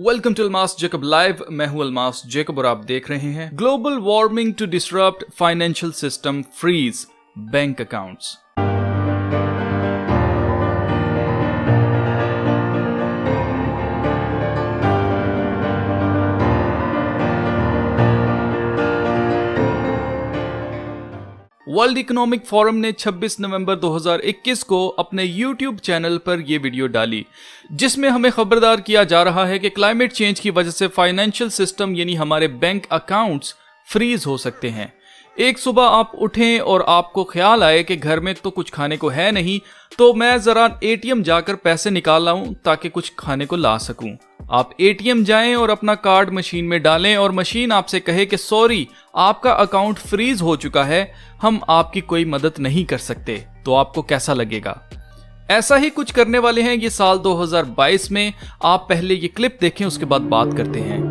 Welcome to Almas Jacob live. मैं हूं Almas Jacob और आप देख रहे हैं global warming to disrupt financial system freeze bank accounts. World Economic Forum ने 26 नवंबर 2021 को अपने YouTube चैनल पर यह वीडियो डाली, जिसमें हमें खबरदार किया जा रहा है कि क्लाइमेट चेंज की वजह से फाइनेंशियल सिस्टम यानी हमारे बैंक अकाउंट्स फ्रीज हो सकते हैं। एक सुबह आप उठें और आपको ख्याल आए कि घर में तो कुछ खाने को है नहीं, तो मैं जरा ATM जाकर पैसे निकाल लाऊं ताकि कुछ खाने को ला सकूं। आप ATM जाएं और अपना कार्ड मशीन में डालें और मशीन आपसे कहे कि सॉरी, आपका अकाउंट फ्रीज हो चुका है, हम आपकी कोई मदद नहीं कर सकते। तो आपको कैसा लगेगा? ऐसा ही कुछ करने वाले हैं ये साल 2022 में। आप पहले ये क्लिप देखें, उसके बाद बात करते हैं।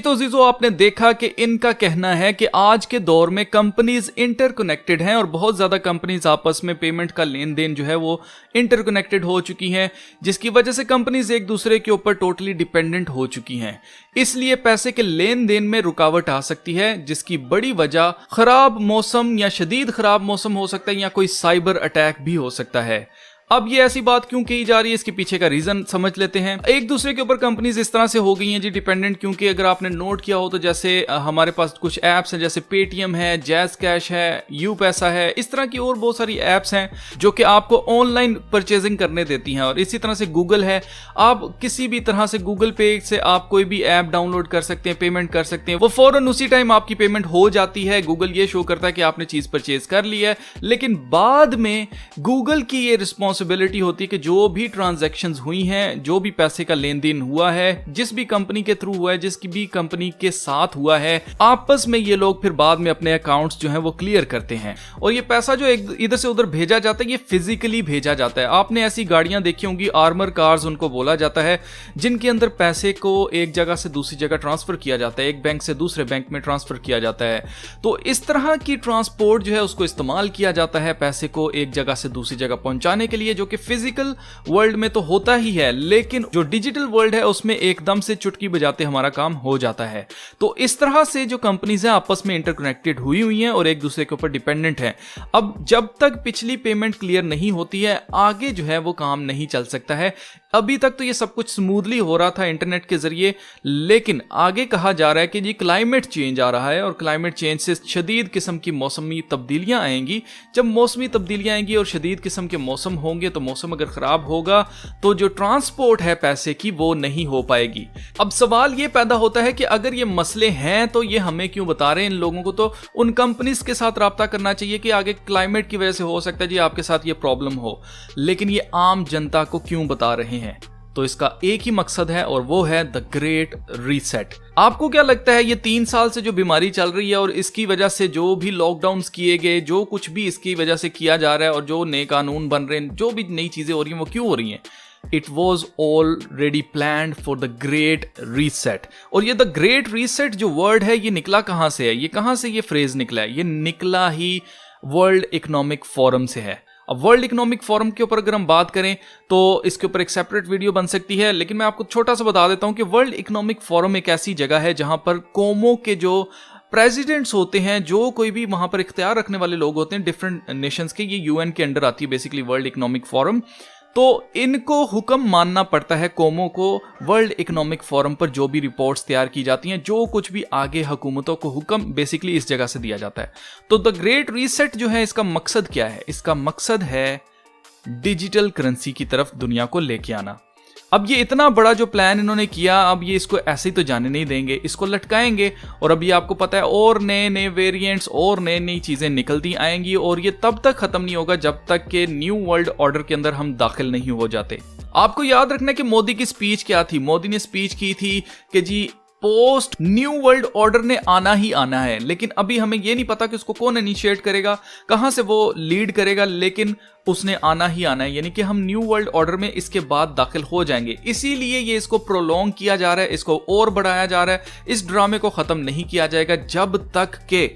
तो जीजो, आपने देखा कि इनका कहना है कि आज के दौर में कंपनीज इंटरकनेक्टेड हैं और बहुत ज्यादा कंपनीज आपस में पेमेंट का लेन देन जो है वो इंटरकनेक्टेड हो चुकी हैं, जिसकी वजह से कंपनीज एक दूसरे के ऊपर टोटली डिपेंडेंट हो चुकी हैं। इसलिए पैसे के लेन देन में रुकावट आ सकती है, जिसकी बड़ी वजह खराब मौसम या शदीद खराब मौसम हो सकता है या कोई साइबर अटैक भी हो सकता है। अब ये ऐसी बात क्यों कही जा रही है, इसके पीछे का रीजन समझ लेते हैं। एक दूसरे के ऊपर कंपनीज इस तरह से हो गई हैं जी डिपेंडेंट, क्योंकि अगर आपने नोट किया हो तो जैसे हमारे पास कुछ ऐप्स हैं, जैसे पेटीएम है, जैज कैश है, यू पैसा है, इस तरह की और बहुत सारी ऐप्स हैं जो कि आपको ऑनलाइन परचेजिंग करने देती हैं। और इसी तरह से गूगल है, आप किसी भी तरह से गूगल पे से आप कोई भी ऐप डाउनलोड कर सकते हैं, पेमेंट कर सकते हैं, वो फौरन उसी टाइम आपकी पेमेंट हो जाती है। गूगल ये शो करता है कि आपने चीज परचेज कर ली है, लेकिन बाद में गूगल की ये रिस्पॉन्सिबिलिटी होती है कि जो भी ट्रांजैक्शंस हुई हैं, जो भी पैसे का लेन देन हुआ है, जिस भी कंपनी के थ्रू हुआ है, जिसकी भी कंपनी के साथ हुआ है, आपस में ये लोग फिर बाद में अपने अकाउंट्स जो हैं वो क्लियर करते हैं। और ये पैसा जो इधर से उधर भेजा जाता है, ये फिजिकली भेजा जाता है। आपने ऐसी गाड़ियां देखी होंगी, आर्मर कार्स उनको बोला जाता है, जिनके अंदर पैसे को एक जगह से दूसरी जगह ट्रांसफर किया जाता है, एक बैंक से दूसरे बैंक में ट्रांसफर किया जाता है। तो इस तरह की ट्रांसपोर्ट जो है उसको इस्तेमाल किया जाता है पैसे को एक जगह से दूसरी जगह पहुंचाने के लिए, जो कि फिजिकल वर्ल्ड में तो होता ही है, लेकिन जो डिजिटल वर्ल्ड है उसमें एकदम से चुटकी बजाते हमारा काम हो जाता है। तो इस तरह से जो कंपनीज हैं आपस में इंटरकनेक्टेड हुई हैं और एक दूसरे के ऊपर डिपेंडेंट हैं। अब जब तक पिछली पेमेंट क्लियर नहीं होती है, आगे जो है वो काम नहीं चल सकता है। अभी तक तो ये सब कुछ स्मूथली हो रहा था इंटरनेट के जरिए, लेकिन आगे कहा जा रहा है कि जी क्लाइमेट चेंज आ रहा है और क्लाइमेट चेंज से शदीद किस्म की मौसमी तब्दीलियां आएंगी। जब मौसमी तब्दीलियां आएंगी और शदीद किस्म के मौसम होंगे, तो मौसम अगर खराब होगा तो जो ट्रांसपोर्ट है पैसे की वो नहीं हो पाएगी। अब सवाल ये पैदा होता है कि अगर ये मसले हैं तो ये हमें क्यों बता रहे हैं इन लोगों को? तो उन कंपनीज के साथ राब्ता करना चाहिए कि आगे क्लाइमेट की वजह से हो सकता है जी आपके साथ ये प्रॉब्लम हो, लेकिन ये आम जनता को क्यों बता रहे हैं? तो इसका एक ही मकसद है और वो है द ग्रेट रीसेट। आपको क्या लगता है ये 3 साल से जो बीमारी चल रही है और इसकी वजह से जो भी लॉकडाउन्स किए गए, जो कुछ भी इसकी वजह से किया जा रहा है और जो नए कानून बन रहे हैं, जो भी नई चीजें हो रही हैं, वो क्यों हो रही हैं? It was already planned for the great reset। और ये the great reset जो वर्ड है ये निकला कहां से है? ये कहां से ये फ्रेज निकला है? ये निकला ही वर्ल्ड इकोनॉमिक फोरम से है। अब वर्ल्ड इकोनॉमिक फोरम के ऊपर अगर हम बात करें तो इसके ऊपर एक सेपरेट वीडियो बन सकती है, लेकिन मैं आपको छोटा सा बता देता हूं कि वर्ल्ड इकोनॉमिक फोरम एक ऐसी जगह है जहां पर कौमों के जो प्रेसिडेंट्स होते हैं, जो कोई भी वहां पर इख्तियार रखने वाले लोग होते हैं डिफरेंट नेशंस के, ये यूएन के अंडर आती है बेसिकली वर्ल्ड इकोनॉमिक फोरम। तो इनको हुक्म मानना पड़ता है कौमों को वर्ल्ड इकोनॉमिक फोरम पर जो भी रिपोर्ट्स तैयार की जाती हैं, जो कुछ भी आगे हुकूमतों को हुक्म बेसिकली इस जगह से दिया जाता है। तो द ग्रेट रीसेट जो है इसका मकसद क्या है? इसका मकसद है डिजिटल करेंसी की तरफ दुनिया को लेके आना। अब ये इतना बड़ा जो प्लान इन्होंने किया, अब ये इसको ऐसे ही तो जाने नहीं देंगे, इसको लटकाएंगे। और अभी आपको पता है और नए नए वेरिएंट्स और नई नई चीजें निकलती आएंगी, और ये तब तक खत्म नहीं होगा जब तक कि न्यू वर्ल्ड ऑर्डर के अंदर हम दाखिल नहीं हो जाते। आपको याद रखना कि मोदी की स्पीच क्या थी? मोदी ने स्पीच की थी कि जी पोस्ट न्यू वर्ल्ड ऑर्डर ने आना ही आना है, लेकिन अभी हमें यह नहीं पता कि उसको कौन इनिशिएट करेगा, कहां से वो लीड करेगा, लेकिन उसने आना ही आना है, यानी कि हम न्यू वर्ल्ड ऑर्डर में इसके बाद दाखिल हो जाएंगे। इसीलिए ये इसको प्रोलॉन्ग किया जा रहा है, इसको और बढ़ाया जा रहा है। इस ड्रामे को खत्म नहीं किया जाएगा जब तक के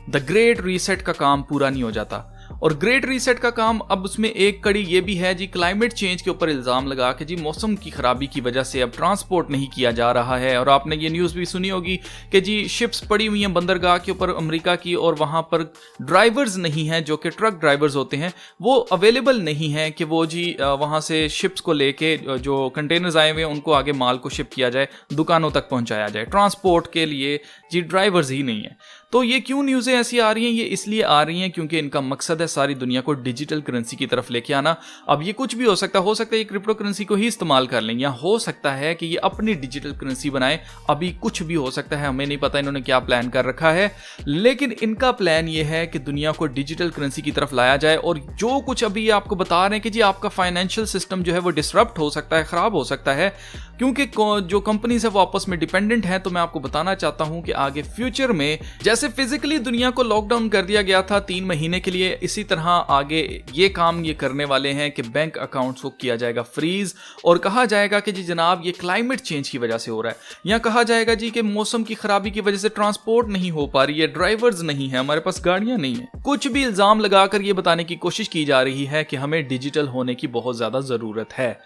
द ग्रेट रीसेट का काम पूरा नहीं हो जाता। और ग्रेट रीसेट का काम अब उसमें एक कड़ी ये भी है जी, क्लाइमेट चेंज के ऊपर इल्जाम लगा के जी मौसम की खराबी की वजह से अब ट्रांसपोर्ट नहीं किया जा रहा है। और आपने ये न्यूज़ भी सुनी होगी कि जी शिप्स पड़ी हुई हैं बंदरगाह के ऊपर अमेरिका की, और वहां पर ड्राइवर्स नहीं हैं, जो कि ट्रक ड्राइवर्स होते हैं वो अवेलेबल नहीं है कि वो जी वहां से शिप्स को लेके जो कंटेनर्स आए हुए हैं उनको आगे माल को शिप किया जाए, दुकानों तक पहुंचाया जाए। ट्रांसपोर्ट के लिए जी ड्राइवर्स ही नहीं है। तो ये क्यों न्यूज़ें ऐसी आ रही हैं? ये इसलिए आ रही हैं क्योंकि इनका मकसद है सारी दुनिया को डिजिटल करेंसी की तरफ लेके आना। अब ये कुछ भी हो सकता है ये क्रिप्टो करेंसी को ही इस्तेमाल कर लें, या हो सकता है कि ये अपनी डिजिटल करेंसी बनाए। अभी कुछ भी हो सकता है, हमें नहीं पता इन्होंने क्या प्लान कर रखा है, लेकिन इनका प्लान ये है कि दुनिया को डिजिटल करेंसी की तरफ लाया जाए। और जो कुछ अभी आपको बता रहे हैं कि जी आपका फाइनेंशियल सिस्टम जो है वो डिसरप्ट हो सकता है, खराब हो सकता है, क्योंकि जो कंपनीज है वो आपस में डिपेंडेंट है। तो मैं आपको बताना चाहता हूं कि आगे फ्यूचर में जैसे फिजिकली दुनिया को लॉकडाउन कर दिया गया था 3 महीने के लिए, इसी तरह आगे ये काम ये करने वाले हैं कि बैंक अकाउंट्स को किया जाएगा फ्रीज, और कहा जाएगा कि जी जनाब ये क्लाइमेट चेंज की वजह से हो रहा है, या कहा जाएगा जी कि मौसम की खराबी की वजह से ट्रांसपोर्ट नहीं हो पा रही है, ड्राइवर्स नहीं है, हमारे पास गाड़ियां नहीं है। कुछ भी इल्जाम लगाकर ये बताने की कोशिश की जा रही है कि हमें डिजिटल होने की बहुत ज्यादा जरूरत है।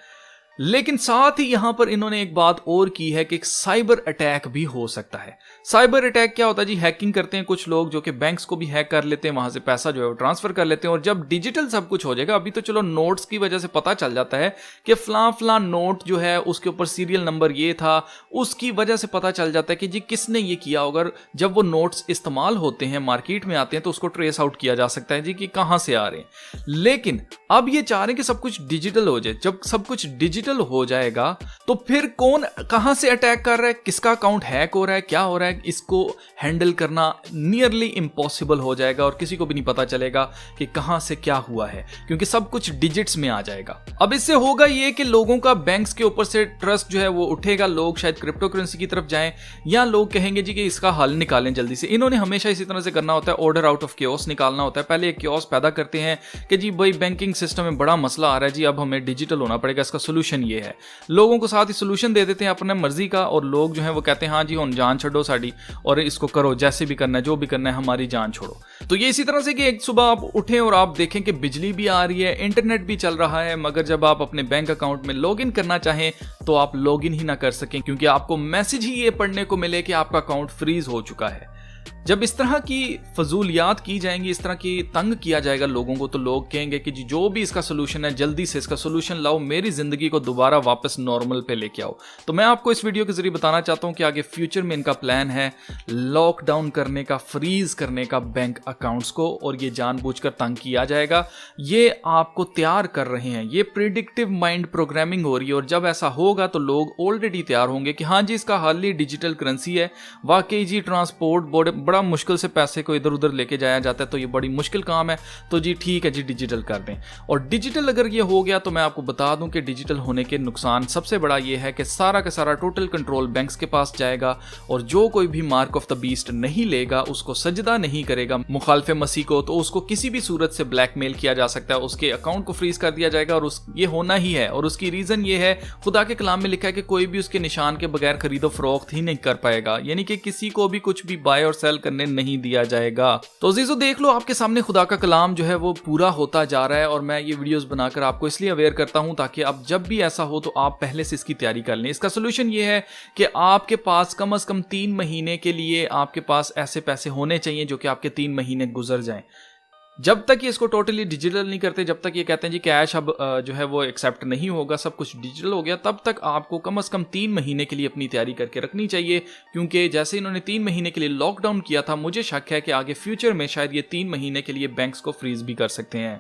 लेकिन साथ ही यहां पर इन्होंने एक बात और की है कि एक साइबर अटैक भी हो सकता है। साइबर अटैक क्या होता है जी? हैकिंग करते हैं कुछ लोग जो कि बैंक्स को भी हैक कर लेते हैं, वहां से पैसा जो है वो ट्रांसफर कर लेते हैं। और जब डिजिटल सब कुछ हो जाएगा, अभी तो चलो नोट्स की वजह से पता चल जाता है कि फलां नोट जो है उसके ऊपर सीरियल नंबर ये था, उसकी वजह से पता चल जाता है कि जी किसने ये किया होगा। जब वो नोट्स इस्तेमाल होते हैं, मार्केट में आते हैं, तो उसको ट्रेस आउट किया जा सकता है जी कि कहां से आ रहे हैं। लेकिन अब ये चाह रहे हैं कि सब कुछ डिजिटल हो जाए। जब सब कुछ डिजिटल हो जाएगा तो फिर कौन कहां से अटैक कर रहा है, किसका अकाउंट हैक हो रहा है, क्या हो रहा है, इसको हैंडल करना नियरली इम्पॉसिबल हो जाएगा, और किसी को भी नहीं पता चलेगा कि कहां से क्या हुआ है, क्योंकि सब कुछ डिजिट्स में आ जाएगा। अब इससे होगा ये कि लोगों का बैंक्स के ऊपर से ट्रस्ट जो है वो उठेगा, लोग शायद क्रिप्टो करेंसी की तरफ जाएं, या लोग कहेंगे जी कि इसका हल निकालें जल्दी से। इन्होंने हमेशा इसी तरह से करना होता है, ऑर्डर आउट ऑफ क्योस निकालना होता है। पहले एक क्योस पैदा करते हैं कि जी भाई बैंकिंग सिस्टम में बड़ा मसला आ रहा है जी, अब हमें डिजिटल होना पड़ेगा, इसका सोल्यूशन ये है। लोगों को साथ ही सोल्यूशन दे देते हैं अपने मर्जी का, और लोग जो है वो कहते हैं हाँ जी हम जान छोड़ो साड़ी, और इसको करो जैसे भी करना है, जो भी करना है, हमारी जान छोड़ो। तो ये इसी तरह से कि एक सुबह आप उठें और आप देखें कि बिजली भी आ रही है, इंटरनेट भी चल रहा है, मगर जब आप अपने बैंक अकाउंट में लॉगिन करना चाहें तो आप लॉगिन ही ना कर सकें, क्योंकि आपको मैसेज ही ये पढ़ने को मिले कि आपका अकाउंट फ्रीज हो चुका है। जब इस तरह की फजूलियात की जाएंगी, इस तरह की तंग किया जाएगा लोगों को, तो लोग कहेंगे कि जी जो भी इसका सोल्यूशन है जल्दी से इसका सोल्यूशन लाओ, मेरी जिंदगी को दोबारा वापस नॉर्मल पे लेके आओ। तो मैं आपको इस वीडियो के जरिए बताना चाहता हूं कि आगे फ्यूचर में इनका प्लान है लॉकडाउन करने का, फ्रीज करने का बैंक अकाउंट्स को, और ये जानबूझकर तंग किया जाएगा। ये आपको तैयार कर रहे हैं, ये प्रिडिक्टिव माइंड प्रोग्रामिंग हो रही है, और जब ऐसा होगा तो लोग ऑलरेडी तैयार होंगे कि हाँ जी इसका हल ही डिजिटल करेंसी है। वाकई जी ट्रांसपोर्ट बड़ा मुश्किल से पैसे को इधर उधर लेके जाया जाता है, तो ये बड़ी मुश्किल काम है, तो जी ठीक है जी डिजिटल कर दें। और डिजिटल अगर ये हो गया तो मैं आपको बता दूं कि डिजिटल होने के नुकसान सबसे बड़ा ये है कि सारा का सारा टोटल कंट्रोल बैंक्स के पास जाएगा, और जो कोई भी मार्क ऑफ द बीस्ट नहीं लेगा, उसको सजदा नहीं करेगा मुखालिफ मसीह को, तो उसको किसी भी सूरत से ब्लैकमेल किया जा सकता है, उसके अकाउंट को फ्रीज कर दिया जाएगा। और ये होना ही है, और उसकी रीजन ये है, खुदा के कलाम में लिखा है कि कोई भी उसके निशान के बगैर खरीदो फरोख्त ही नहीं कर पाएगा, यानी कि किसी को भी कुछ भी बाय और सेल करने नहीं दिया जाएगा। तो अजीजो देख लो, आपके सामने खुदा का कलाम जो है वो पूरा होता जा रहा है और मैं ये वीडियोस बनाकर आपको इसलिए अवेयर करता हूं ताकि अब जब भी ऐसा हो तो आप पहले से इसकी तैयारी कर लें। इसका सोल्यूशन ये है कि आपके पास कम से कम 3 महीने के लिए आपके पास ऐसे पैसे होने चाहिए जो कि आपके 3 महीने गुजर जाएं। जब तक ये इसको टोटली डिजिटल नहीं करते, जब तक ये कहते हैं जी कैश अब जो है वो एक्सेप्ट नहीं होगा, सब कुछ डिजिटल हो गया, तब तक आपको कम से कम 3 महीने के लिए अपनी तैयारी करके रखनी चाहिए। क्योंकि जैसे इन्होंने 3 महीने के लिए लॉकडाउन किया था, मुझे शक है कि आगे फ्यूचर में शायद ये 3 महीने के लिए बैंक्स को फ्रीज भी कर सकते हैं।